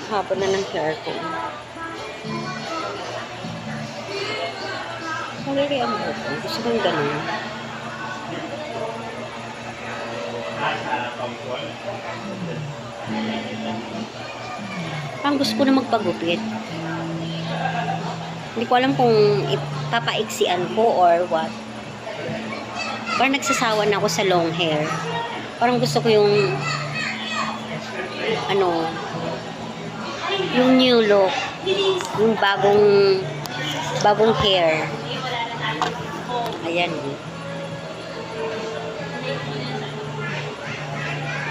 Haba na ng hair ko. Malari ang buhok ko. Gusto ko yung ganun. Parang gusto ko na magpagupit. Hindi ko alam kung ipapaiksian ko or what. Parang nagsasawa na ako sa long hair. Parang gusto ko yung ano, yung new look, yung bagong hair. Ayan.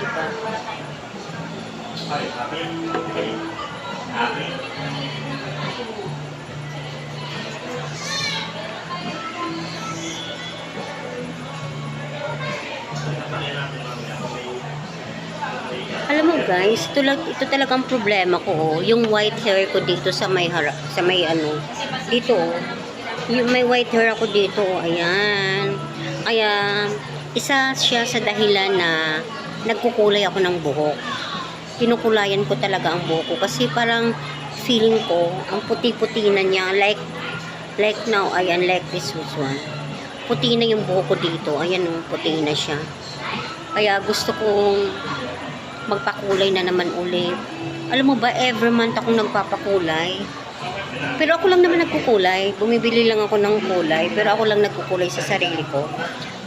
Diba? Alam mo guys, ito talagang problema ko, oh. Yung white hair ko dito sa may harap, sa may ano, dito, oh. Yung may white hair ako dito, oh. Ayan. Kaya, isa siya sa dahilan na nagkukulay ako ng buhok. Kinukulayan ko talaga ang buhok ko kasi parang feeling ko, ang puti-puti na niya, like now, ayan, like this one. Puti na yung buhok ko dito, ayan, oh, puti na siya. Kaya gusto kong magpakulay na naman ulit. Alam mo ba, every month akong nagpapakulay. Pero ako lang naman nagkukulay. Bumibili lang ako ng kulay. Pero ako lang nagkukulay sa sarili ko.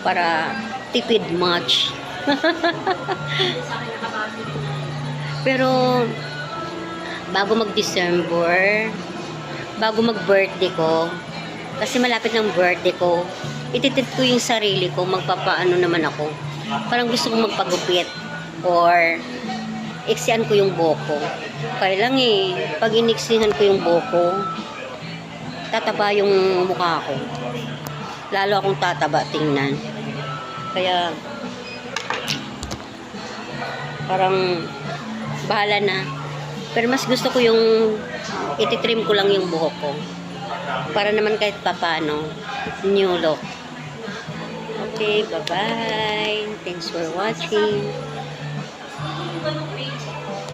Para tipid much. Pero, bago mag-December, bago mag-birthday ko, kasi malapit ng birthday ko, ititip ko yung sarili ko, magpapaano naman ako. Parang gusto kong magpagupit. Or iksihan ko yung buhok ko. Kaya lang pag iniksihan ko yung buhok ko, tataba yung mukha ko. Lalo akong tataba tingnan. Kaya parang bahala na. Pero mas gusto ko yung ititrim ko lang yung buhok ko. Para naman kahit papano, new look. Okay, bye-bye. Thanks for watching.